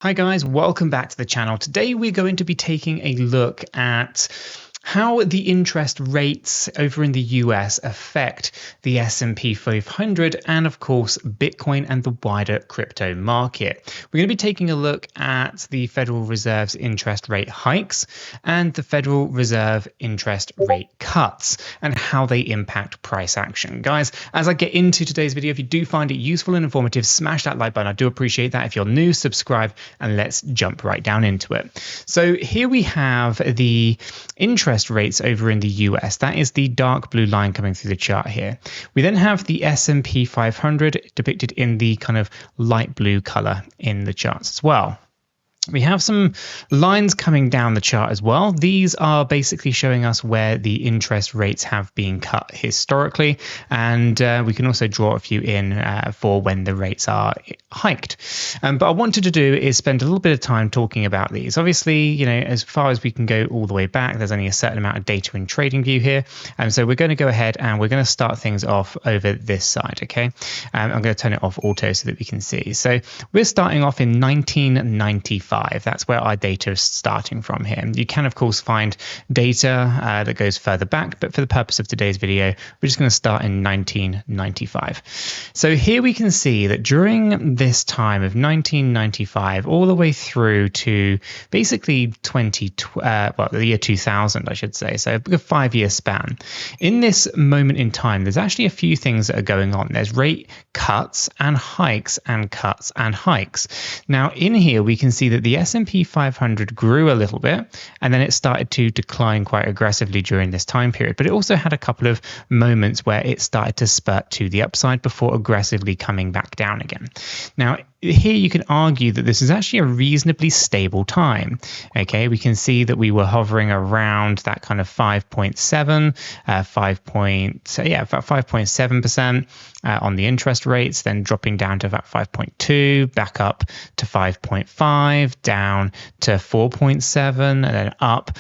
Hi guys, welcome back to the channel. Today we're going to be taking a look at how the interest rates over in the US affect the S&P 500 and of course Bitcoin and the wider crypto market. We're going to be taking a look at the Federal Reserve's interest rate hikes and the Federal Reserve interest rate cuts and how they impact price action. Guys, as I get into today's video, if you do find it useful and informative, smash that like button. I do appreciate that. If you're new, subscribe, and let's jump right down into it. So here we have the interest rates over in the US. That is the dark blue line coming through the chart here. We then have the S&P 500 depicted in the kind of light blue color in the charts as well. We have some lines coming down the chart as well. These are basically showing us where the interest rates have been cut historically, and we can also draw a few in for when the rates are hiked. But I wanted to do is spend a little bit of time talking about these. Obviously, you know, as far as we can go all the way back, there's only a certain amount of data in TradingView here, and so we're going to go ahead and we're going to start things off over this side. Okay, I'm going to turn it off auto so that we can see. So we're starting off in 1995. That's where our data is starting from here. You can, of course, find data that goes further back, but for the purpose of today's video, we're just going to start in 1995. So here we can see that during this time of 1995 all the way through to basically the year 2000, I should say, so a 5-year span. In this moment in time, there's actually a few things that are going on. There's rate cuts and hikes and cuts and hikes. Now, in here, we can see that the S&P 500 grew a little bit, and then it started to decline quite aggressively during this time period. But it also had a couple of moments where it started to spurt to the upside before aggressively coming back down again. Now, here you can argue that this is actually a reasonably stable time. Okay, we can see that we were hovering around that kind of 5.7% on the interest rates, then dropping down to about 5.2, back up to 5.5, down to 4.7, and then up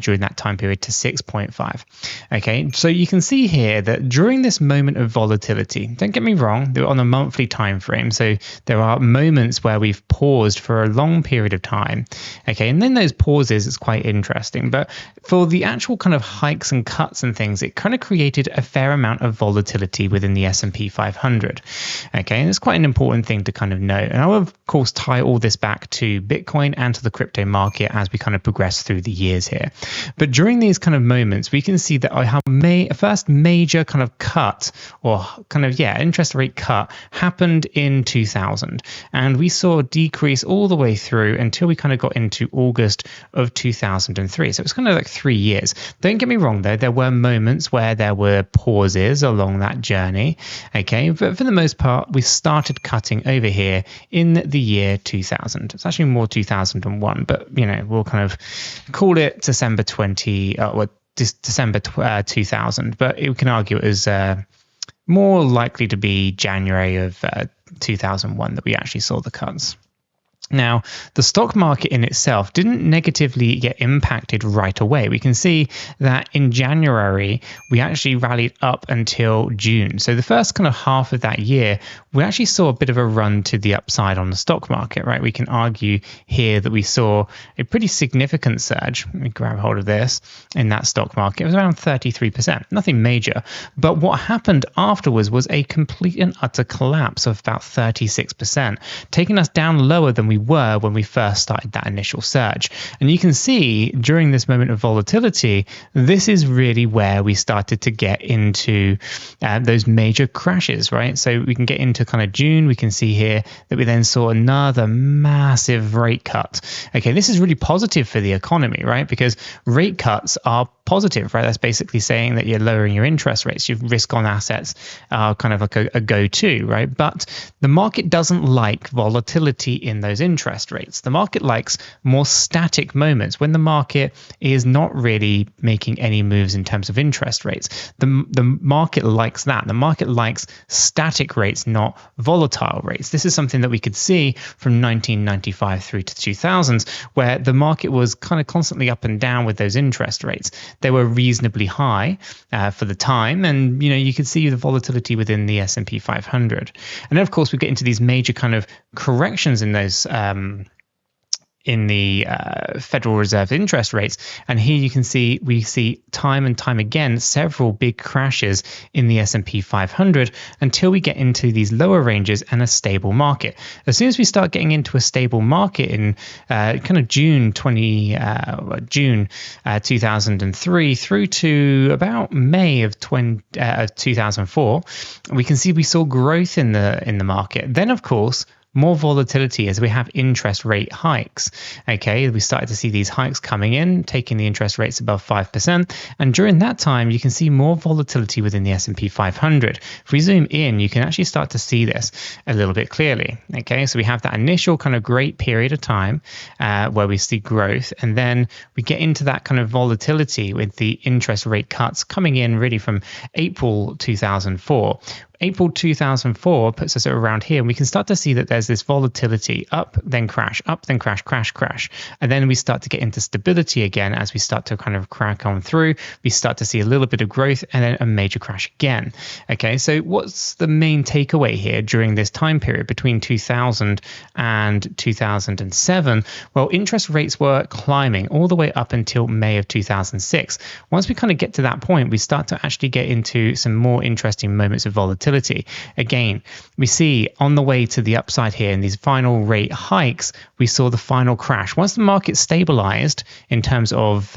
during that time period to 6.5. Okay, so you can see here that during this moment of volatility, don't get me wrong, they're on a monthly time frame, so there are moments where we've paused for a long period of time. Okay, and then those pauses is quite interesting, but for the actual kind of hikes and cuts and things, it kind of created a fair amount of volatility within the S&P 500. Okay, and it's quite an important thing to kind of note. And I will, of course, tie all this back to Bitcoin and to the crypto market as we kind of progress through the years here. But during these kind of moments, we can see that our first major kind of cut or kind of, interest rate cut happened in 2000. And we saw a decrease all the way through until we kind of got into August of 2003. So it was kind of like 3 years. Don't get me wrong, though, there were moments where there were pauses along that journey. Okay, but for the most part, we started cutting over here in the year 2000. It's actually more 2001, but you know, we'll kind of call it December 2000. But we can argue it was more likely to be January of 2001 that we actually saw the cuts. Now, the stock market in itself didn't negatively get impacted right away. We can see that in January, we actually rallied up until June. So the first kind of half of that year, we actually saw a bit of a run to the upside on the stock market, right? We can argue here that we saw a pretty significant surge. Let me grab hold of this in that stock market. It was around 33%, nothing major. But what happened afterwards was a complete and utter collapse of about 36%, taking us down lower than we were when we first started that initial surge. And you can see during this moment of volatility, this is really where we started to get into those major crashes, right? So we can get into kind of June. We can see here that we then saw another massive rate cut. Okay, this is really positive for the economy, right? Because rate cuts are positive, right? That's basically saying that you're lowering your interest rates. Your risk on assets are kind of like a go-to, right? But the market doesn't like volatility in those interest rates. The market likes more static moments when the market is not really making any moves in terms of interest rates. The market likes that. The market likes static rates, not volatile rates. This is something that we could see from 1995 through to 2000s, where the market was kind of constantly up and down with those interest rates. They were reasonably high for the time, and you could see the volatility within the S&P 500. And then, of course, we get into these major kind of corrections in those Federal Reserve interest rates. And here you can see we see time and time again several big crashes in the S&P 500 until we get into these lower ranges and a stable market. As soon as we start getting into a stable market in kind of June 2003 through to about May of 2004, we can see we saw growth in the market. Then, of course, more volatility as we have interest rate hikes. Okay, we started to see these hikes coming in, taking the interest rates above 5%. And during that time, you can see more volatility within the S&P 500. If we zoom in, you can actually start to see this a little bit clearly. Okay, so we have that initial kind of great period of time where we see growth, and then we get into that kind of volatility with the interest rate cuts coming in really from April 2004. April 2004 puts us around here, and we can start to see that there's this volatility, up, then crash, crash, crash. And then we start to get into stability again as we start to kind of crack on through. We start to see a little bit of growth and then a major crash again. Okay, so what's the main takeaway here during this time period between 2000 and 2007? Well, interest rates were climbing all the way up until May of 2006. Once we kind of get to that point, we start to actually get into some more interesting moments of volatility. Again, we see on the way to the upside here in these final rate hikes, we saw the final crash. Once the market stabilized in terms of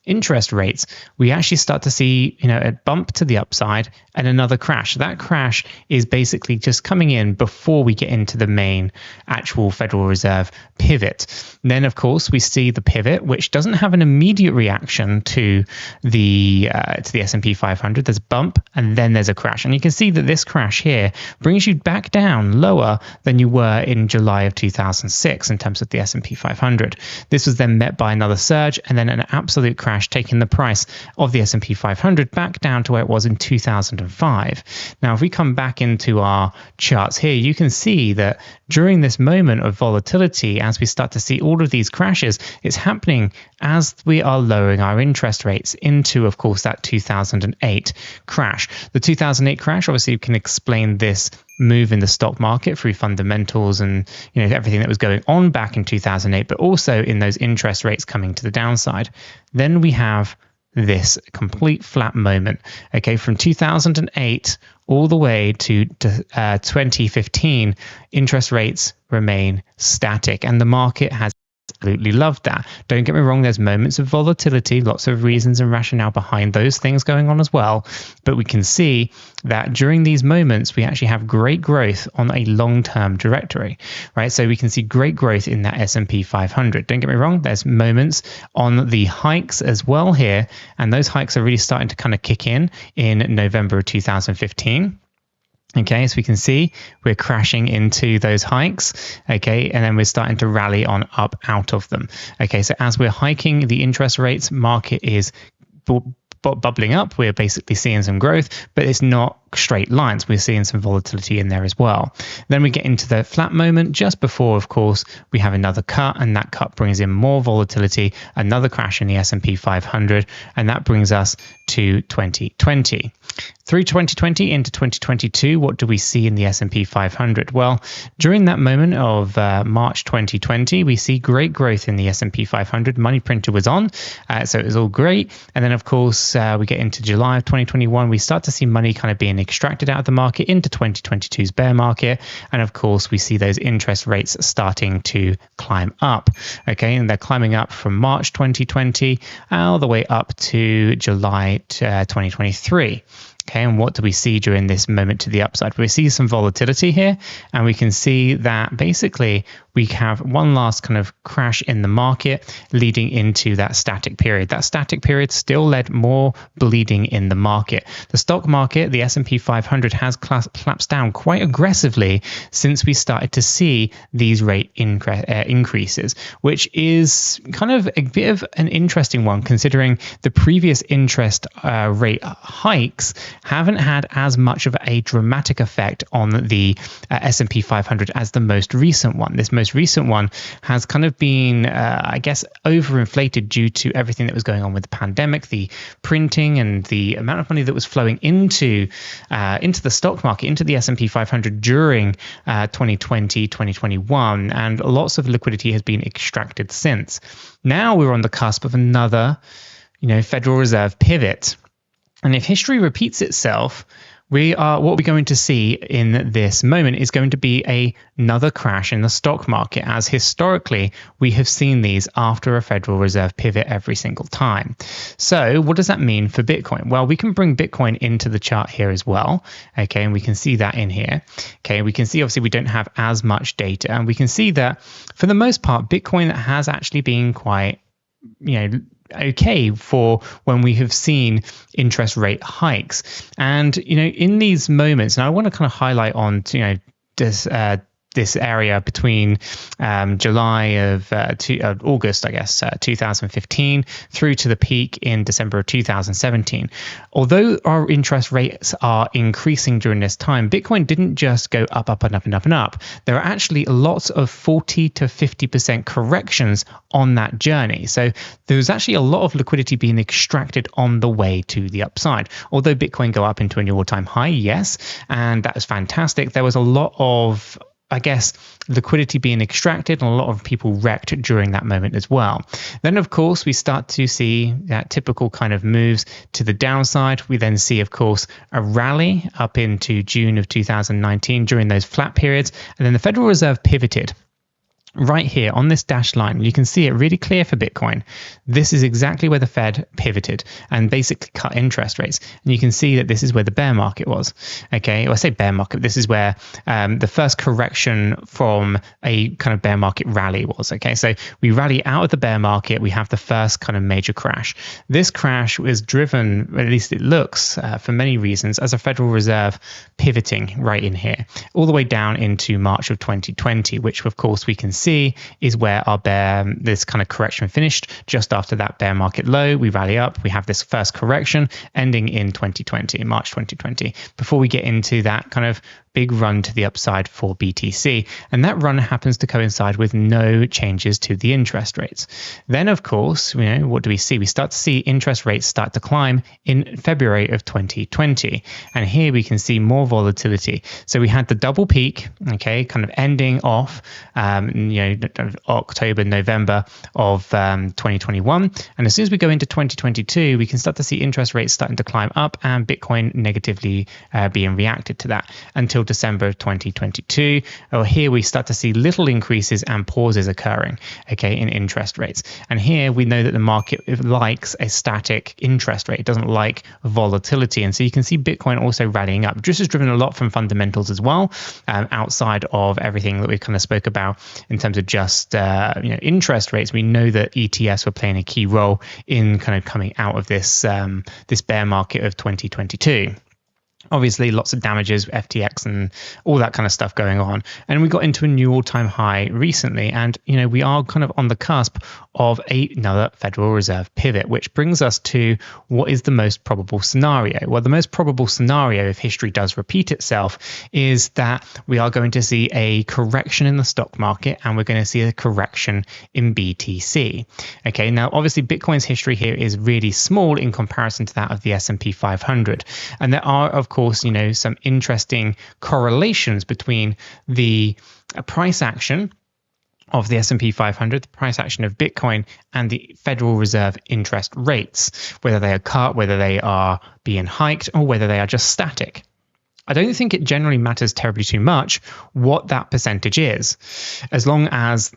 interest rates, we actually start to see, a bump to the upside and another crash. That crash is basically just coming in before we get into the main actual Federal Reserve pivot. Then, of course, we see the pivot, which doesn't have an immediate reaction to the S&P 500. There's a bump and then there's a crash. And you can see that this crash here brings you back down lower than you were in July of 2006 in terms of the S&P 500. This was then met by another surge and then an absolute crash, taking the price of the S&P 500 back down to where it was in 2005. Now, if we come back into our charts here, you can see that during this moment of volatility, as we start to see all of these crashes, it's happening as we are lowering our interest rates into, of course, that 2008 crash. The 2008 crash, obviously, you can explain this move in the stock market through fundamentals and everything that was going on back in 2008, but also in those interest rates coming to the downside. Then we have this complete flat moment, okay, from 2008 all the way to 2015, interest rates remain static, and the market has absolutely loved that. Don't get me wrong, there's moments of volatility, lots of reasons and rationale behind those things going on as well, but we can see that during these moments we actually have great growth on a long-term trajectory, right? So we can see great growth in that S&P 500. Don't get me wrong, there's moments on the hikes as well here, and those hikes are really starting to kind of kick in November of 2015. Okay, as we can see, we're crashing into those hikes, okay, and then we're starting to rally on up out of them. Okay, so as we're hiking the interest rates, market is bubbling up. We're basically seeing some growth, but it's not straight lines. We're seeing some volatility in there as well. Then we get into the flat moment just before, of course, we have another cut, and that cut brings in more volatility, another crash in the S&P 500, and that brings us to 2020. Through 2020 into 2022, what do we see in the S&P 500? Well, during that moment of March 2020, we see great growth in the S&P 500. Money printer was on, so it was all great. And then, of course, we get into July of 2021, we start to see money kind of being extracted out of the market into 2022's bear market. And, of course, we see those interest rates starting to climb up. Okay, and they're climbing up from March 2020 all the way up to July 2023. Okay, and what do we see during this moment to the upside? We see some volatility here, and we can see that basically we have one last kind of crash in the market leading into that static period. That static period still led more bleeding in the market. The stock market, the S&P 500, has collapsed down quite aggressively since we started to see these rate increases, which is kind of a bit of an interesting one considering the previous interest rate hikes haven't had as much of a dramatic effect on the S&P 500 as the most recent one. This most recent one has kind of been, I guess, overinflated due to everything that was going on with the pandemic, the printing and the amount of money that was flowing into the stock market, into the S&P 500 during 2020, 2021, and lots of liquidity has been extracted since. Now we're on the cusp of another, Federal Reserve pivot. And if history repeats itself, what we're going to see in this moment is going to be another crash in the stock market, as historically we have seen these after a Federal Reserve pivot every single time. So what does that mean for Bitcoin? Well, we can bring Bitcoin into the chart here as well. Okay, and we can see that in here. Okay, we can see obviously we don't have as much data, and we can see that for the most part, Bitcoin has actually been quite, okay for when we have seen interest rate hikes. And in these moments, and I want to kind of highlight on this area between July of August, I guess, 2015 through to the peak in December of 2017. Although our interest rates are increasing during this time, Bitcoin didn't just go up, up, and up, and up, and up. There are actually lots of 40 to 50% corrections on that journey. So there was actually a lot of liquidity being extracted on the way to the upside. Although Bitcoin go up into a new all-time high, yes, and that was fantastic, there was a lot of, I guess, liquidity being extracted and a lot of people wrecked during that moment as well. Then, of course, we start to see that typical kind of moves to the downside. We then see, of course, a rally up into June of 2019 during those flat periods. And then the Federal Reserve pivoted. Right here on this dashed line, you can see it really clear for Bitcoin. This is exactly where the Fed pivoted and basically cut interest rates. And you can see that this is where the bear market was. Okay, well, I say bear market, this is where the first correction from a kind of bear market rally was. Okay, so we rally out of the bear market, we have the first kind of major crash. This crash was driven, at least it looks, for many reasons, as a Federal Reserve pivoting right in here, all the way down into March of 2020, which of course we can see is where our this kind of correction finished. Just after that bear market low, we rally up, we have this first correction ending in 2020, in March 2020, before we get into that kind of big run to the upside for BTC. And that run happens to coincide with no changes to the interest rates. Then, of course, what do we see? We start to see interest rates start to climb in February of 2020. And here we can see more volatility. So we had the double peak, okay, kind of ending off, October, November of 2021. And as soon as we go into 2022, we can start to see interest rates starting to climb up and Bitcoin negatively being reacted to that until December of 2022. Here we start to see little increases and pauses occurring, okay, in interest rates. And here we know that the market likes a static interest rate. It doesn't like volatility. And so you can see Bitcoin also rallying up. This is driven a lot from fundamentals as well, outside of everything that we kind of spoke about in terms of just interest rates. We know that ETFs were playing a key role in kind of coming out of this bear market of 2022. Obviously, lots of damages, FTX and all that kind of stuff going on. And we got into a new all-time high recently. And, we are kind of on the cusp of another Federal Reserve pivot, which brings us to what is the most probable scenario. Well, the most probable scenario, if history does repeat itself, is that we are going to see a correction in the stock market and we're going to see a correction in BTC. Okay, now, obviously, Bitcoin's history here is really small in comparison to that of the S&P 500. And there are, of course, some interesting correlations between the price action of the S&P 500, the price action of Bitcoin, and the Federal Reserve interest rates, whether they are cut, whether they are being hiked, or whether they are just static. I don't think it generally matters terribly too much what that percentage is, as long as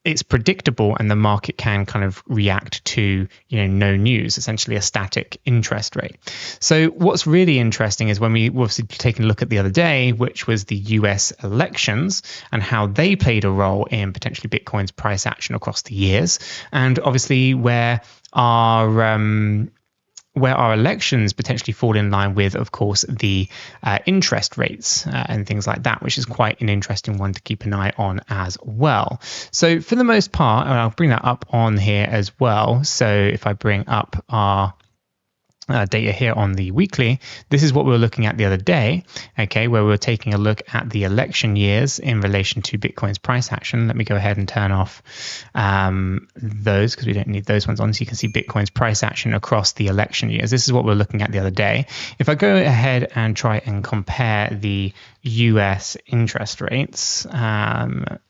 it's predictable and the market can kind of react to, no news, essentially a static interest rate. So what's really interesting is when we were obviously taking a look at the other day, which was the US elections and how they played a role in potentially Bitcoin's price action across the years. And obviously where our elections potentially fall in line with, of course, the interest rates and things like that, which is quite an interesting one to keep an eye on as well. So for the most part, and I'll bring that up on here as well. So if I bring up our data here on the weekly, this is what we were looking at the other day, okay, where we were taking a look at the election years in relation to Bitcoin's price action. Let me go ahead and turn off those because we don't need those ones on. So you can see Bitcoin's price action across the election years. This is what we were looking at the other day. If I go ahead and try and compare the US interest rates,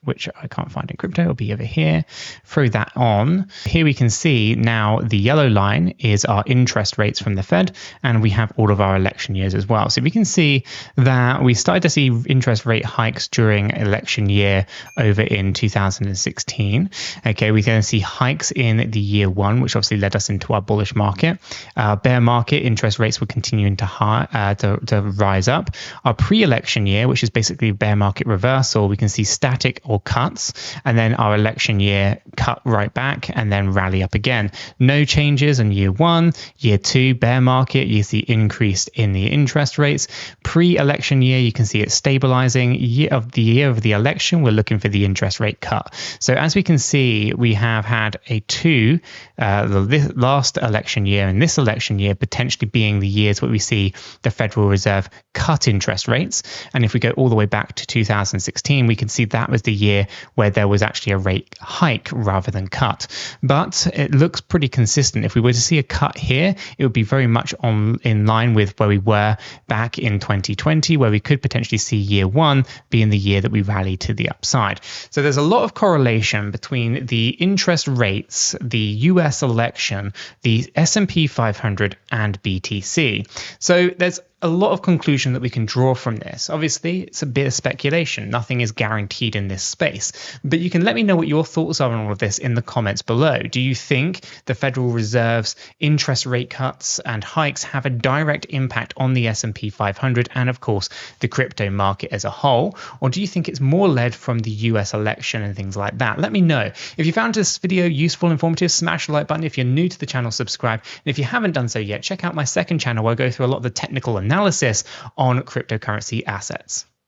which I can't find in crypto, it'll be over here. Throw that on. Here we can see now the yellow line is our interest rates from the Fed, and we have all of our election years as well. So we can see that we started to see interest rate hikes during election year over in 2016. Okay, we're going to see hikes in the year one, which obviously led us into our bullish market. Bear market interest rates were continuing to rise up. Our pre-election year, which is basically bear market reversal, we can see static or cuts, and then our election year cut right back and then rally up again. No changes in year one. Year two, bear market, you see increase in the interest rates. Pre-election year, you can see it stabilizing. Year of the election, we're looking for the interest rate cut. So as we can see, we have had the last election year and this election year potentially being the years where we see the Federal Reserve cut interest rates. And if we go all the way back to 2016, we can see that was the year where there was actually a rate hike rather than cut. But it looks pretty consistent. If we were to see a cut here, it would be very much in line with where we were back in 2020, where we could potentially see year one being the year that we rally to the upside. So there's a lot of correlation between the interest rates, the US election, the S&P 500 and BTC. So there's a lot of conclusion that we can draw from this. Obviously, it's a bit of speculation. Nothing is guaranteed in this space. But you can let me know what your thoughts are on all of this in the comments below. Do you think the Federal Reserve's interest rate cuts and hikes have a direct impact on the S&P 500 and, of course, the crypto market as a whole? Or do you think it's more led from the US election and things like that? Let me know. If you found this video useful, informative, smash the like button. If you're new to the channel, subscribe. And if you haven't done so yet, check out my second channel where I go through a lot of the technical analysis on cryptocurrency assets.